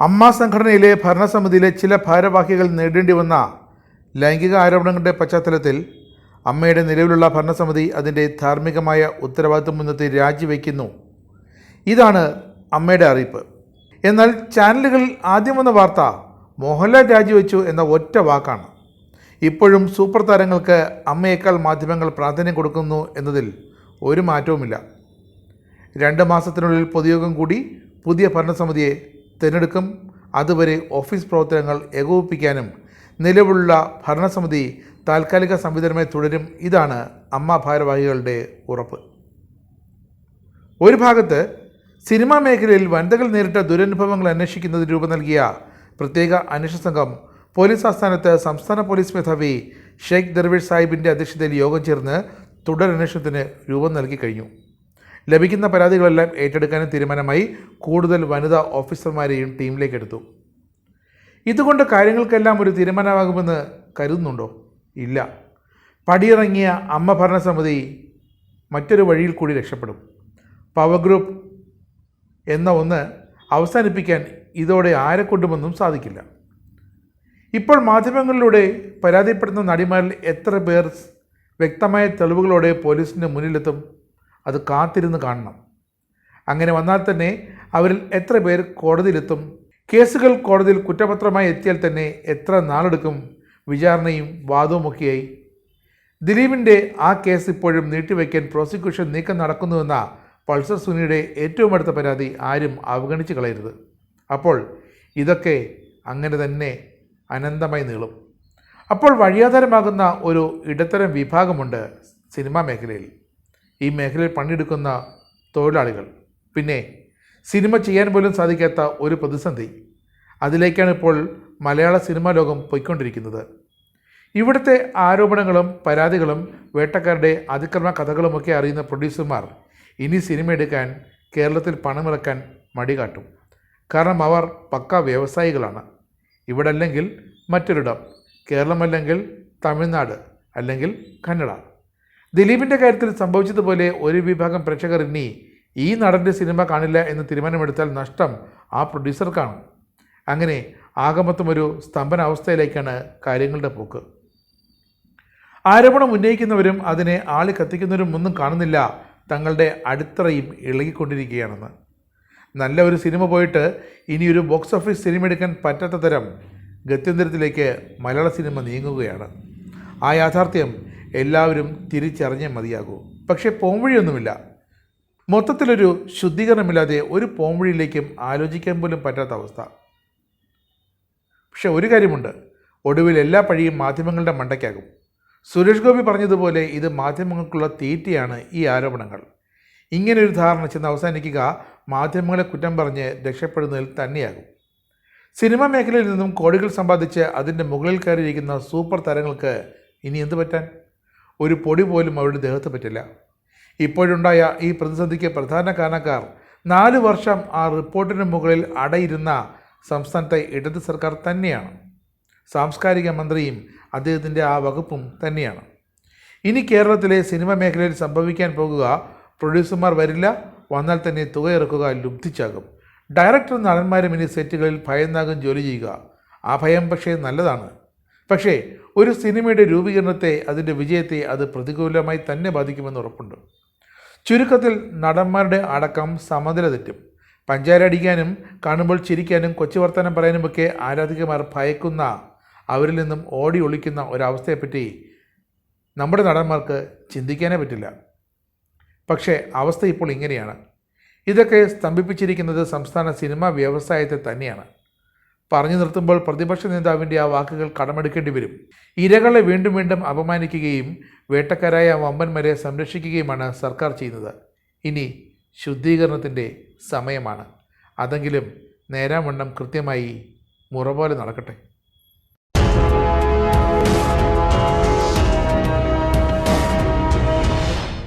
അമ്മ സംഘടനയിലെ ഭരണസമിതിയിലെ ചില ഭാരവാഹികൾ നേരിടേണ്ടി വന്ന ലൈംഗിക ആരോപണങ്ങളുടെ പശ്ചാത്തലത്തിൽ അമ്മയുടെ നിലവിലുള്ള ഭരണസമിതി അതിൻ്റെ ധാർമ്മികമായ ഉത്തരവാദിത്വം മുൻനിർത്തി രാജിവെക്കുന്നു. ഇതാണ് അമ്മയുടെ അറിയിപ്പ്. എന്നാൽ ചാനലുകളിൽ ആദ്യം വന്ന വാർത്ത മോഹൻലാൽ രാജിവെച്ചു എന്ന ഒറ്റ വാക്കാണ്. ഇപ്പോഴും സൂപ്പർ താരങ്ങൾക്ക് അമ്മയേക്കാൾ മാധ്യമങ്ങൾ പ്രാധാന്യം കൊടുക്കുന്നു എന്നതിൽ ഒരു മാറ്റവുമില്ല. 2 മാസത്തിനുള്ളിൽ പൊതുയോഗം കൂടി പുതിയ ഭരണസമിതിയെ തിരഞ്ഞെടുക്കും. അതുവരെ ഓഫീസ് പ്രവർത്തനങ്ങൾ ഏകോപിപ്പിക്കാനും നിലവിലുള്ള ഭരണസമിതി താൽക്കാലിക സംവിധാനമായി തുടരും. ഇതാണ് അമ്മ ഭാരവാഹികളുടെ ഉറപ്പ്. ഒരു ഭാഗത്ത് സിനിമാ മേഖലയിൽ വനിതകൾ നേരിട്ട ദുരനുഭവങ്ങൾ അന്വേഷിക്കുന്നതിന് രൂപം നൽകിയ പ്രത്യേക അന്വേഷണ സംഘം പോലീസ് ആസ്ഥാനത്ത് സംസ്ഥാന പോലീസ് മേധാവി ഷെയ്ഖ് ദർവേഷ് സാഹിബിൻ്റെ അധ്യക്ഷതയിൽ യോഗം ചേർന്ന് തുടരന്വേഷണത്തിന് രൂപം നൽകി കഴിഞ്ഞു. ലഭിക്കുന്ന പരാതികളെല്ലാം ഏറ്റെടുക്കാനും തീരുമാനമായി. കൂടുതൽ വനിതാ ഓഫീസർമാരെയും ടീമിലേക്ക് എടുത്തു. ഇതുകൊണ്ട് കാര്യങ്ങൾക്കെല്ലാം ഒരു തീരുമാനമാകുമെന്ന് കരുതുന്നുണ്ടോ? ഇല്ല. പടിയിറങ്ങിയ അമ്മ ഭരണസമിതി മറ്റൊരു വഴിയിൽ കൂടി രക്ഷപ്പെടും. പവർ ഗ്രൂപ്പ് എന്ന ഒന്ന് അവസാനിപ്പിക്കാൻ ഇതോടെ ആരെക്കൊണ്ടുമൊന്നും സാധിക്കില്ല. ഇപ്പോൾ മാധ്യമങ്ങളിലൂടെ പരാതിപ്പെടുന്ന നടിമാരിൽ എത്ര പേർ വ്യക്തമായ തെളിവുകളോടെ പോലീസിൻ്റെ മുന്നിലെത്തും? അത് കാത്തിരുന്ന് കാണണം. അങ്ങനെ വന്നാൽ തന്നെ അവരിൽ എത്ര പേർ കോടതിയിലെത്തും? കേസുകൾ കോടതിയിൽ കുറ്റപത്രമായി എത്തിയാൽ തന്നെ എത്ര നാളെടുക്കും? വിചാരണയും വാദവുമൊക്കെയായി. ദിലീപിൻ്റെ ആ കേസ് ഇപ്പോഴും നീട്ടിവയ്ക്കാൻ പ്രോസിക്യൂഷൻ നീക്കം നടക്കുന്നുവെന്ന പൾസർ സുനിയുടെ ഏറ്റവും അടുത്ത പരാതി ആരും അവഗണിച്ച് കളയരുത്. അപ്പോൾ ഇതൊക്കെ അങ്ങനെ തന്നെ അനന്തമായി നീളും. അപ്പോൾ വഴിയാധാരമാകുന്ന ഒരു ഇടത്തരം വിഭാഗമുണ്ട് സിനിമാ മേഖലയിൽ. ഈ മേഖലയിൽ പണിയെടുക്കുന്ന തൊഴിലാളികൾ. പിന്നെ സിനിമ ചെയ്യാൻ പോലും സാധിക്കാത്ത ഒരു പ്രതിസന്ധി. അതിലേക്കാണ് ഇപ്പോൾ മലയാള സിനിമാ ലോകം പോയിക്കൊണ്ടിരിക്കുന്നത്. ഇവിടുത്തെ ആരോപണങ്ങളും പരാതികളും വേട്ടക്കാരുടെ അതിക്രമ കഥകളുമൊക്കെ അറിയുന്ന പ്രൊഡ്യൂസർമാർ ഇനി സിനിമ എടുക്കാൻ കേരളത്തിൽ പണമിറക്കാൻ മടി കാട്ടും. കാരണം അവർ പക്ക വ്യവസായികളാണ്. ഇവിടെ അല്ലെങ്കിൽ മറ്റൊരിടം, കേരളമല്ലെങ്കിൽ തമിഴ്നാട്, അല്ലെങ്കിൽ കന്നഡ. ദിലീപിൻ്റെ കാര്യത്തിൽ സംഭവിച്ചതുപോലെ ഒരു വിഭാഗം പ്രേക്ഷകർ ഇനി ഈ നടൻ്റെ സിനിമ കാണില്ല എന്ന് തീരുമാനമെടുത്താൽ നഷ്ടം ആ പ്രൊഡ്യൂസർക്കാണ്. അങ്ങനെ ആകമൊത്തം ഒരു സ്തംഭനാവസ്ഥയിലേക്കാണ് കാര്യങ്ങളുടെ പോക്ക്. ആരോപണം ഉന്നയിക്കുന്നവരും അതിനെ ആളി കത്തിക്കുന്നവരും ഒന്നും കാണുന്നില്ല തങ്ങളുടെ അടിത്തറയും ഇളകിക്കൊണ്ടിരിക്കുകയാണെന്ന്. നല്ല ഒരു സിനിമ പോയിട്ട് ഇനിയൊരു ബോക്സ് ഓഫീസ് സിനിമ എടുക്കാൻ പറ്റാത്ത തരം ഗത്യന്തരത്തിലേക്ക് മലയാള സിനിമ നീങ്ങുകയാണ്. ആ യാഥാർത്ഥ്യം എല്ലാവരും തിരിച്ചറിഞ്ഞേ മതിയാകൂ. പക്ഷേ പോംവഴിയൊന്നുമില്ല. മൊത്തത്തിലൊരു ശുദ്ധീകരണമില്ലാതെ ഒരു പോംവഴിയിലേക്കും ആലോചിക്കാൻ പോലും പറ്റാത്ത അവസ്ഥ. പക്ഷെ ഒരു കാര്യമുണ്ട്, ഒടുവിൽ എല്ലാ പഴിയും മാധ്യമങ്ങളുടെ മണ്ടയ്ക്കാകും. സുരേഷ് ഗോപി പറഞ്ഞതുപോലെ ഇത് മാധ്യമങ്ങൾക്കുള്ള തീറ്റയാണ് ഈ ആരോപണങ്ങൾ. ഇങ്ങനെയൊരു ധാരണ ചെന്ന് അവസാനിക്കുക മാധ്യമങ്ങളെ കുറ്റം പറഞ്ഞ് രക്ഷപ്പെടുന്നതിൽ തന്നെയാകും. സിനിമാ മേഖലയിൽ നിന്നും കോടികൾ സമ്പാദിച്ച് അതിൻ്റെ മുകളിൽ കയറിയിരിക്കുന്ന സൂപ്പർ താരങ്ങൾക്ക് ഇനി എന്ത് പറ്റാൻ? ഒരു പൊടി പോലും അവരുടെ ദേഹത്ത് പറ്റില്ല. ഇപ്പോഴുണ്ടായ ഈ പ്രതിസന്ധിക്ക് പ്രധാന കാരണക്കാർ 4 വർഷം ആ റിപ്പോർട്ടിന് മുകളിൽ അടയിരുന്ന സംസ്ഥാനത്തെ ഇടത് സർക്കാർ തന്നെയാണ്. സാംസ്കാരിക മന്ത്രിയും അദ്ദേഹത്തിൻ്റെ ആ വകുപ്പും തന്നെയാണ്. ഇനി കേരളത്തിലെ സിനിമ മേഖലയിൽ സംഭവിക്കാൻ പോകുക പ്രൊഡ്യൂസർമാർ വരില്ല, വന്നാൽ തന്നെ തുകയിറക്കുക ലുബ്ധിച്ചാകും. ഡയറക്ടർ നടന്മാരും ഇനി സെറ്റുകളിൽ ഭയന്നാകും ജോലി ചെയ്യുക. ആ ഭയം പക്ഷേ നല്ലതാണ്. പക്ഷേ ഒരു സിനിമയുടെ രൂപീകരണത്തെ, അതിൻ്റെ വിജയത്തെ അത് പ്രതികൂലമായി തന്നെ ബാധിക്കുമെന്ന് ഉറപ്പുണ്ട്. ചുരുക്കത്തിൽ നടന്മാരുടെ അടക്കം സമനില തെറ്റും. പഞ്ചാരടിക്കാനും കാണുമ്പോൾ ചിരിക്കാനും കൊച്ചു വർത്തമാനം പറയാനുമൊക്കെ ആരാധികമാർ ഭയക്കുന്ന, അവരിൽ നിന്നും ഓടി ഒളിക്കുന്ന ഒരവസ്ഥയെപ്പറ്റി നമ്മുടെ നടന്മാർക്ക് ചിന്തിക്കാനേ പറ്റില്ല. പക്ഷേ അവസ്ഥ ഇപ്പോൾ ഇങ്ങനെയാണ്. ഇതൊക്കെ സ്തംഭിപ്പിച്ചിരിക്കുന്നത് സംസ്ഥാന സിനിമാ വ്യവസായത്തെ തന്നെയാണ്. പറഞ്ഞു നിർത്തുമ്പോൾ പ്രതിപക്ഷ നേതാവിൻ്റെ ആ വാക്കുകൾ കടമെടുക്കേണ്ടി വരും. ഇരകളെ വീണ്ടും വീണ്ടും അപമാനിക്കുകയും വേട്ടക്കാരായ വമ്പന്മാരെ സംരക്ഷിക്കുകയുമാണ് സർക്കാർ ചെയ്യുന്നത്. ഇനി ശുദ്ധീകരണത്തിൻ്റെ സമയമാണ്. അതെങ്കിലും നേരാവണ്ണം കൃത്യമായി മുറ പോലെ നടക്കട്ടെ.